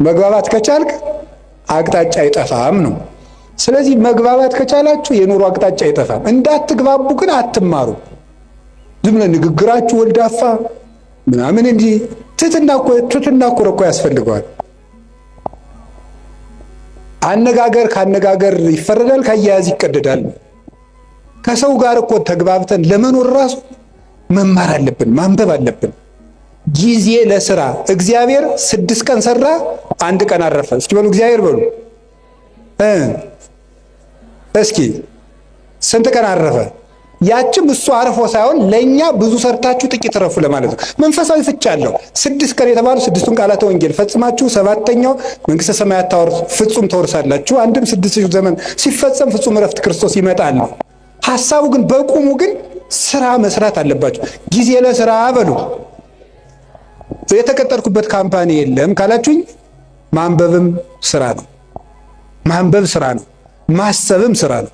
መግባባት ከቻልክ አቅጣጫ አይጠፋም ነው። ስለዚህ መግባባት ከቻላችሁ የኑሮ አቅጣጫ አይጠፋም። እንዳትግባቡ ግን አትማሩ። ዝም ብለን ንግግራችሁ ወልዳፋ ምናምን እንጂ ትትና እኮ ያስፈልገዋል። አነጋገር ካነጋገር ይፈረዳል፣ ካያያዝ ይቀደዳል። ከሰው ጋር እኮ ተግባብተን ለመኖር ራሱ መማር አለብን፣ ማንበብ አለብን። ጊዜ ለስራ እግዚአብሔር 6 ቀን ሰራ፣ 1 ቀን አረፈ። እስኪ በሉ እግዚአብሔር በሉ እስኪ ስንት ቀን አረፈ? ያችም እሱ አርፎ ሳይሆን ለኛ ብዙ ሰርታችሁ ጥቂት ረፉ ለማለት ነው። መንፈሳዊ ፍቻ አለው። 6 ቀን የተባሉ 6ቱን ቃላተ ወንጌል ፈጽማችሁ 7ኛው መንግስተ ሰማያት ፍጹም ተወርሳላችሁ። አንድም 6000 ዘመን ሲፈጸም ፍጹም እረፍት ክርስቶስ ይመጣል ነው ሐሳቡ። ግን በቁሙ ግን ስራ መስራት አለባችሁ። ጊዜ ለስራ በሉ። የተቀጠርኩበት ካምፓኒ የለም ካላችሁኝ ማንበብም ስራ ነው። ማንበብ ስራ ነው። ማሰብም ስራ ነው።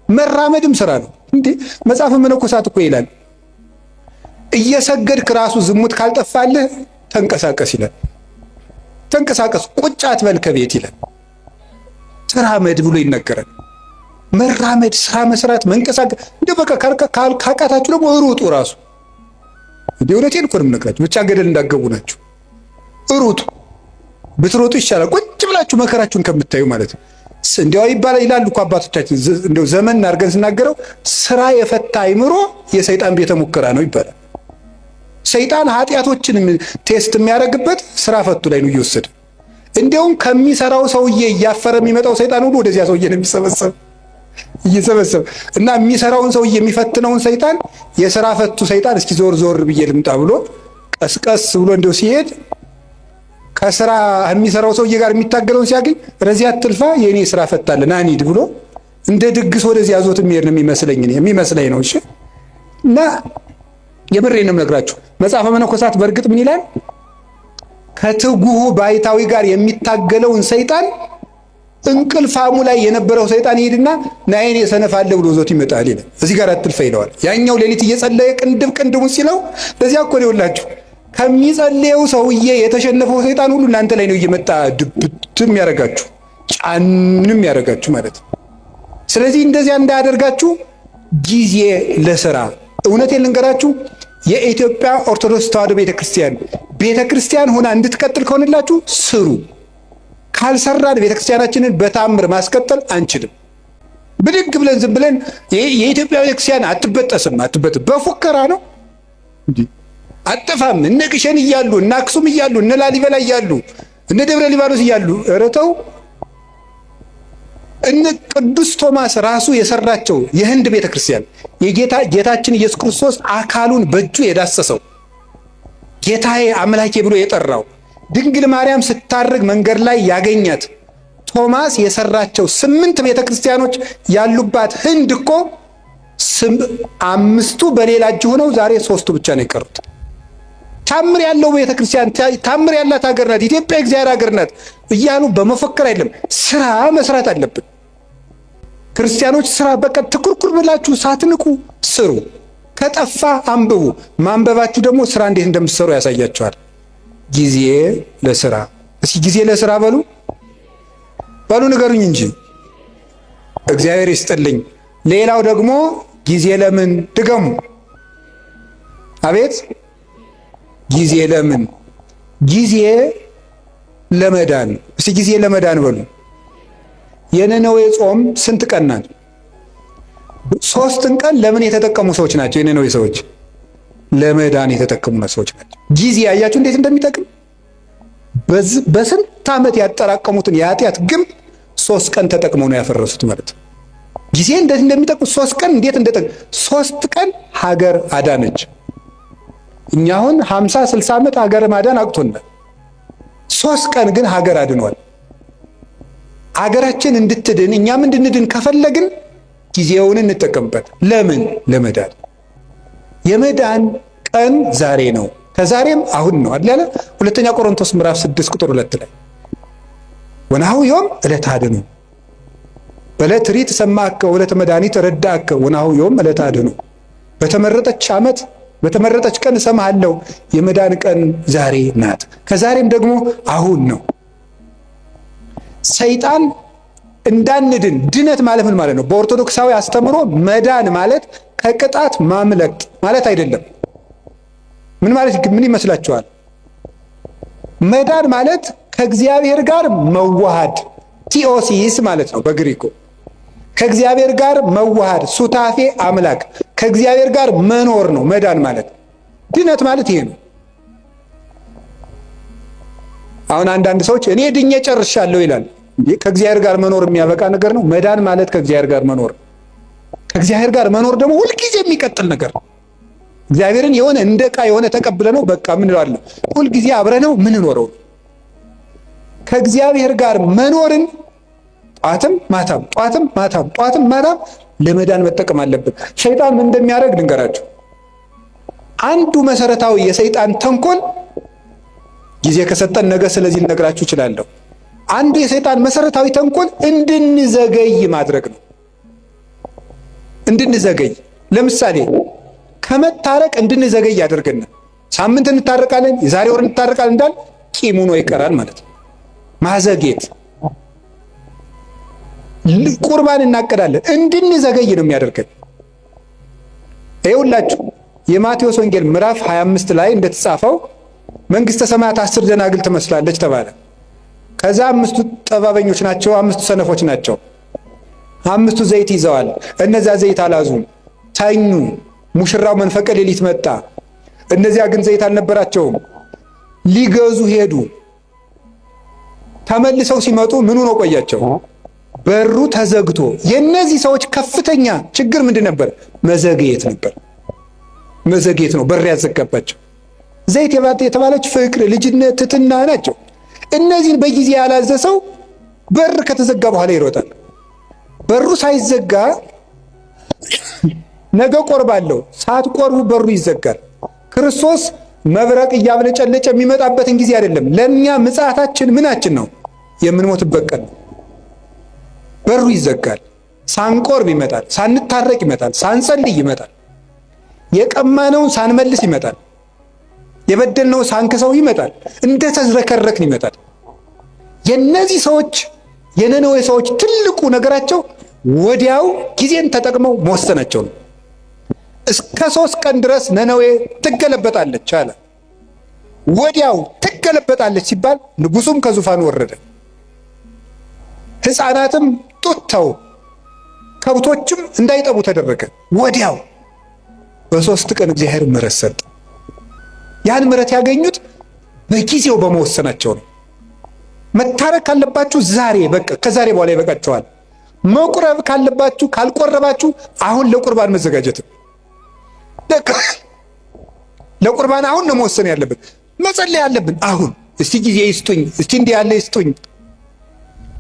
መራመድም ስራ ነው። እንዴ መጽሐፈ መነኮሳት እኮ ይላል እየሰገድክ ራሱ ዝሙት ካልጠፋልህ ተንቀሳቀስ ይላል። ተንቀሳቀስ፣ ቁጭ አትበል ከቤት ይላል። ተራመድ ብሎ ይነገራል። መራመድ፣ ስራ መስራት፣ መንቀሳቀስ። እንደ በቃ ካቃታችሁ ደግሞ ሩጡ ራሱ። እንዴ እውነቴን እኮ ነው የምነግራችሁ። ብቻ ገደል እንዳገቡ ናችሁ። ሩጡ። ብትሮጡ ይሻላል ቁጭ ብላችሁ መከራችሁን ከምታዩ ማለት ነው። እንዲያው ይላሉ እኮ አባቶቻችን። እንደው ዘመን አድርገን ስናገረው ስራ የፈታ አይምሮ የሰይጣን ቤተ ሙከራ ነው ይባላል። ሰይጣን ኃጢአቶችን ቴስት የሚያደርግበት ስራ ፈቱ ላይ ነው እየወሰደ። እንዲያውም ከሚሰራው ሰውዬ እያፈረ የሚመጣው ሰይጣን ሁሉ ወደዚያ ሰውዬ ነው እየሰበሰበ እና የሚሰራውን ሰውዬ የሚፈትነውን ሰይጣን የስራ ፈቱ ሰይጣን እስኪ ዞር ብዬ ልምጣ ብሎ ቀስቀስ ብሎ እንደው ሲሄድ ከስራ የሚሰራው ሰውዬ ጋር የሚታገለውን ሲያገኝ ረዚያ አትልፋ የኔ ስራ ፈታለ ናኒድ ብሎ እንደ ድግስ ወደዚያ ዞት የሚሄድ ነው የሚመስለኝ ነው። እሺ እና የምሬን ነው የምነግራችሁ። መጽሐፈ መነኮሳት በእርግጥ ምን ይላል? ከትጉሁ ባይታዊ ጋር የሚታገለውን ሰይጣን እንቅልፋሙ ላይ የነበረው ሰይጣን ይሄድና ናይኔ ሰነፋለ ብሎ ዞት ይመጣል ይላል። እዚህ ጋር አትልፋ ይለዋል። ያኛው ሌሊት እየጸለየ ቅንድሙን ሲለው ለዚያ እኮ ነው ይውላችሁ ከሚጸልየው ሰውዬ የተሸነፈው ሰይጣን ሁሉ እናንተ ላይ ነው እየመጣ ድብትም ያረጋችሁ ጫንም ያረጋችሁ ማለት ነው። ስለዚህ እንደዚያ እንዳያደርጋችሁ ጊዜ ለሥራ። እውነቴን ልንገራችሁ የኢትዮጵያ ኦርቶዶክስ ተዋሕዶ ቤተክርስቲያን ሆና እንድትቀጥል ከሆነላችሁ ስሩ። ካልሰራን ቤተክርስቲያናችንን በታምር ማስቀጠል አንችልም። ብድግ ብለን ዝም ብለን የኢትዮጵያ ቤተክርስቲያን አትበጠስም በፉከራ ነው እንዴ? አጠፋም። እነ ግሸን እያሉ እነ አክሱም እያሉ እነ ላሊበላ እያሉ እነ ደብረ ሊባኖስ እያሉ እረተው እነ ቅዱስ ቶማስ ራሱ የሰራቸው የህንድ ቤተክርስቲያን ጌታችን ኢየሱስ ክርስቶስ አካሉን በእጁ የዳሰሰው ጌታዬ አምላኬ ብሎ የጠራው ድንግል ማርያም ስታርግ መንገድ ላይ ያገኛት ቶማስ የሰራቸው 8 ቤተክርስቲያኖች ያሉባት ህንድ እኮ 5ቱ በሌላ እጅ ሆነው ዛሬ 3ቱ ብቻ ነው የቀሩት። ታምር ያለው ቤተክርስቲያን ታምር ያላት ሀገር ናት ኢትዮጵያ፣ እግዚአብሔር ሀገር ናት እያሉ በመፈከር አይደለም፣ ስራ መስራት አለብን። ክርስቲያኖች ስራ በቃ ትኩርኩር ብላችሁ ሳትንቁ ስሩ። ከጠፋ አንብቡ። ማንበባችሁ ደግሞ ስራ እንዴት እንደምትሰሩ ያሳያችኋል። ጊዜ ለስራ። እስኪ ጊዜ ለስራ በሉ ንገሩኝ እንጂ እግዚአብሔር ይስጥልኝ። ሌላው ደግሞ ጊዜ ለምን ድገሙ። አቤት ጊዜ ለምን? ጊዜ ለመዳን። እስኪ ጊዜ ለመዳን በሉ። የነነዌ ጾም ስንት ቀን ናት? 3 ቀን ለምን የተጠቀሙ ሰዎች ናቸው? የነነዌ ሰዎች ለመዳን የተጠቀሙ ሰዎች ናቸው። ጊዜ ያያችሁ እንዴት እንደሚጠቅም። በስንት ዓመት ያጠራቀሙትን የኃጢአት ግንብ 3 ቀን ተጠቅመው ነው ያፈረሱት ማለት ነው። ጊዜ እንዴት እንደሚጠቅም 3 ቀን እንዴት እንደጠቅም 3 ቀን ሀገር አዳነች። እኛ አሁን 50-60 ዓመት ሀገር ማዳን አቅቶናል። 3 ቀን ግን ሀገር አድኗል። ሀገራችን እንድትድን እኛም እንድንድን ከፈለግን ጊዜውን እንጠቀምበት። ለምን? ለመዳን። የመዳን ቀን ዛሬ ነው፣ ከዛሬም አሁን ነው አይደል? ሁለተኛ ቆሮንቶስ ምዕራፍ 6 ቁጥር 2 ላይ ወናሁ ዮም ዕለተ አድኑ በዕለተ ሪት ሰማከ ወዕለተ መድኃኒት ረዳከ ወናሁ ዮም ዕለተ አድኑ። በተመረጠች ዓመት በተመረጠች ቀን እሰማሃለሁ። የመዳን ቀን ዛሬ ናት፣ ከዛሬም ደግሞ አሁን ነው። ሰይጣን እንዳንድን ድነት ማለት ምን ማለት ነው? በኦርቶዶክሳዊ አስተምሮ መዳን ማለት ከቅጣት ማምለጥ ማለት አይደለም። ምን ይመስላችኋል? መዳን ማለት ከእግዚአብሔር ጋር መዋሃድ ቲኦሲስ ማለት ነው በግሪኩ። ከእግዚአብሔር ጋር መዋሃድ ሱታፌ አምላክ ከእግዚአብሔር ጋር መኖር ነው መዳን ማለት። ድነት ማለት ይሄ ነው። አሁን አንዳንድ ሰዎች እኔ ድኜ ጨርሻለሁ ይላል። ከእግዚአብሔር ጋር መኖር የሚያበቃ ነገር ነው? መዳን ማለት ከእግዚአብሔር ጋር መኖር። ከእግዚአብሔር ጋር መኖር ደግሞ ሁልጊዜ የሚቀጥል ነገር ነው። እግዚአብሔርን የሆነ እንደ ዕቃ የሆነ ተቀብለ ነው በቃ ምን እላለሁ ሁልጊዜ አብረነው ምን ኖረው። ከእግዚአብሔር ጋር መኖርን ጧትም ማታም ጧትም ማታም ጧትም ማታም ለመዳን መጠቀም አለብን። ሸይጣን ምን እንደሚያደርግ ልንገራችሁ። አንዱ መሰረታዊ የሰይጣን ተንኮል ጊዜ ከሰጠን ነገ ስለዚህ ልነግራችሁ እችላለሁ። አንዱ የሰይጣን መሰረታዊ ተንኮል እንድንዘገይ ማድረግ ነው። እንድንዘገይ ለምሳሌ ከመታረቅ እንድንዘገይ ያደርገናል። ሳምንት እንታረቃለን፣ የዛሬ ወር እንታረቃለን እንዳል ቂም ሆኖ ይቀራል ማለት ነው። ማዘግየት። ቁርባን እናቀዳለን፣ እንድንዘገይ ነው የሚያደርገን። ይኸውላችሁ የማቴዎስ ወንጌል ምዕራፍ 25 ላይ እንደተጻፈው መንግስተ ሰማያት 10 ደናግል ትመስላለች ተባለ። ከዛ 5ቱ ጠባበኞች ናቸው፣ 5ቱ ሰነፎች ናቸው። 5ቱ ዘይት ይዘዋል፣ እነዚያ ዘይት አላዙም፣ ተኙ። ሙሽራው መንፈቀ ሌሊት መጣ፣ እነዚያ ግን ዘይት አልነበራቸውም። ሊገዙ ሄዱ። ተመልሰው ሲመጡ ምን ሆኖ ቆያቸው? በሩ ተዘግቶ። የነዚህ ሰዎች ከፍተኛ ችግር ምንድን ነበር? መዘግየት ነበር። መዘግየት ነው በር ያዘጋባቸው። ዘይት የተባለች ፍቅር፣ ልጅነት፣ ትሕትና ናቸው። እነዚህን በጊዜ ያላዘ ሰው በር ከተዘጋ በኋላ ይሮጣል። በሩ ሳይዘጋ ነገ ቆርባለሁ ሳትቆርቡ በሩ ይዘጋል። ክርስቶስ መብረቅ እያብለጨለጨ የሚመጣበትን ጊዜ አይደለም። ለእኛ ምጽአታችን ምናችን ነው? የምንሞትበት ቀን። በሩ ይዘጋል። ሳንቆርብ ይመጣል፣ ሳንታረቅ ይመጣል፣ ሳንጸልይ ይመጣል፣ የቀማነውን ሳንመልስ ይመጣል፣ የበደልነው ሳንክሰው ይመጣል፣ እንደተዝረከረክን ይመጣል። የነዚህ ሰዎች የነነዌ ሰዎች ትልቁ ነገራቸው ወዲያው ጊዜን ተጠቅመው መወሰናቸው ነው። እስከ 3 ቀን ድረስ ነነዌ ትገለበጣለች አለ። ወዲያው ትገለበጣለች ሲባል ንጉሱም ከዙፋኑ ወረደ፣ ሕፃናትም ጡት ተው፣ ከብቶችም እንዳይጠቡ ተደረገ። ወዲያው በ3 ቀን እግዚአብሔር ምሕረት ሰጠ። ያን ምሕረት ያገኙት በጊዜው በመወሰናቸው ነው። መታረቅ ካለባችሁ ዛሬ በቃ ከዛሬ በኋላ ይበቃችኋል። መቁረብ ካለባችሁ ካልቆረባችሁ አሁን ለቁርባን መዘጋጀት። ለቁርባን አሁን ነው መወሰን ያለብን። መጸለይ ያለብን አሁን። እስቲ ጊዜ ይስጡኝ፣ እስቲ እንዲህ ያለ ይስጡኝ።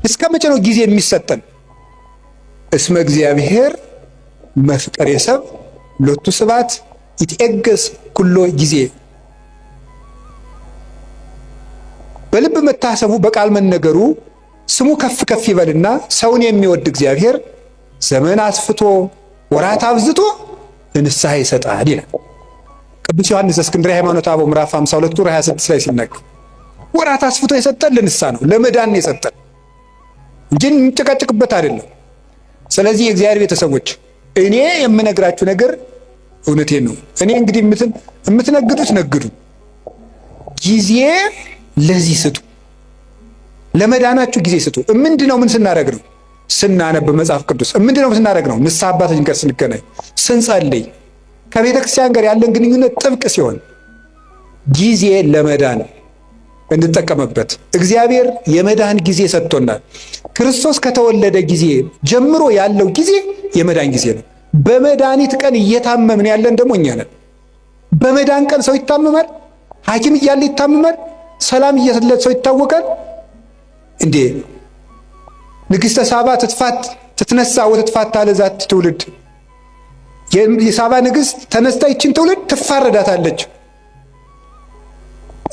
እስከ መቼ ነው ጊዜ የሚሰጠን? እስመ እግዚአብሔር መፍቀሬ ሰብ ሎቱ ስብሐት ይትዔገስ ኩሎ ጊዜ። በልብ መታሰቡ በቃል መነገሩ ስሙ ከፍ ከፍ ይበልና ሰውን የሚወድ እግዚአብሔር ዘመን አስፍቶ ወራት አብዝቶ ለንስሐ ይሰጣል ይላል ቅዱስ ዮሐንስ እስክንድርያ ሃይማኖተ አበው ምዕራፍ 52 ቁጥር 26 ላይ ሲናገር ወራት አስፍቶ የሰጠን ለንስሐ ነው፣ ለመዳን ነው የሰጠን እንጂ እንጨቃጨቅበት አይደለም። ስለዚህ የእግዚአብሔር ቤተሰቦች እኔ የምነግራችሁ ነገር እውነቴን ነው። እኔ እንግዲህ የምትነግዱት ነግዱ፣ ጊዜ ለዚህ ስጡ፣ ለመዳናችሁ ጊዜ ስጡ። ምንድነው? ምን ስናደርግ ነው? ስናነብ መጽሐፍ ቅዱስ። ምንድነው ስናደርግ ነው? ንስሐ አባታችን ጋር ስንገናኝ፣ ስንጸልይ፣ ከቤተ ክርስቲያን ጋር ያለን ግንኙነት ጥብቅ ሲሆን ጊዜ ለመዳን እንጠቀምበት። እግዚአብሔር የመዳን ጊዜ ሰጥቶናል። ክርስቶስ ከተወለደ ጊዜ ጀምሮ ያለው ጊዜ የመዳን ጊዜ ነው። በመድኃኒት ቀን እየታመምን ያለን ደግሞ እኛ ነን። በመዳን ቀን ሰው ይታመማል። ሐኪም እያለ ይታመማል። ሰላም እየሰለት ሰው ይታወቃል እንዴ? ንግሥተ ሳባ ትትነሳ ወትትፋታ ለዛት ትውልድ። የሳባ ንግሥት ተነስታ ይችን ትውልድ ትፋረዳታለች።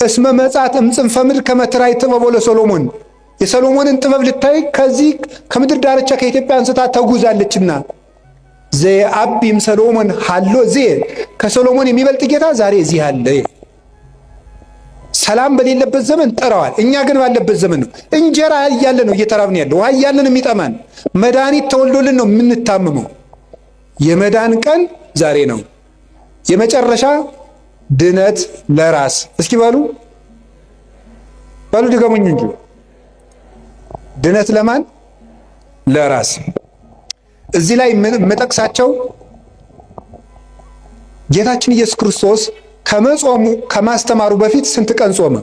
እስመ መጻት እምጽንፈ ምድር ከመ ትራይ ጥበቦ ለሰሎሞን። የሰሎሞንን ጥበብ ልታይ ከዚህ ከምድር ዳርቻ ከኢትዮጵያ አንስታ ተጉዛለችና ዘየዐቢም ሰሎሞን ሀሎ ዘ ከሰሎሞን የሚበልጥ ጌታ ዛሬ እዚህ አለ። ሰላም በሌለበት ዘመን ጠራዋል። እኛ ግን ባለበት ዘመን ነው። እንጀራ እያለ ነው እየተራብን ያለው። ውሃ እያለ ነው የሚጠማን። መድኃኒት ተወልዶልን ነው የምንታመመው። የመዳን ቀን ዛሬ ነው። የመጨረሻ ድነት ለራስ እስኪ በሉ ድገሙኝ እንጂ ድነት ለማን? ለራስ። እዚህ ላይ የምጠቅሳቸው ጌታችን ኢየሱስ ክርስቶስ ከመጾሙ ከማስተማሩ በፊት ስንት ቀን ጾመ?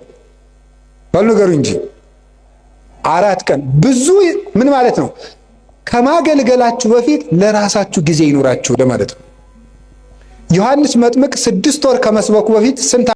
በሉ ንገሩኝ እንጂ 4 ቀን። ብዙ ምን ማለት ነው? ከማገልገላችሁ በፊት ለራሳችሁ ጊዜ ይኖራችሁ ለማለት ነው። ዮሐንስ መጥምቅ 6 ወር ከመስበኩ በፊት ስንት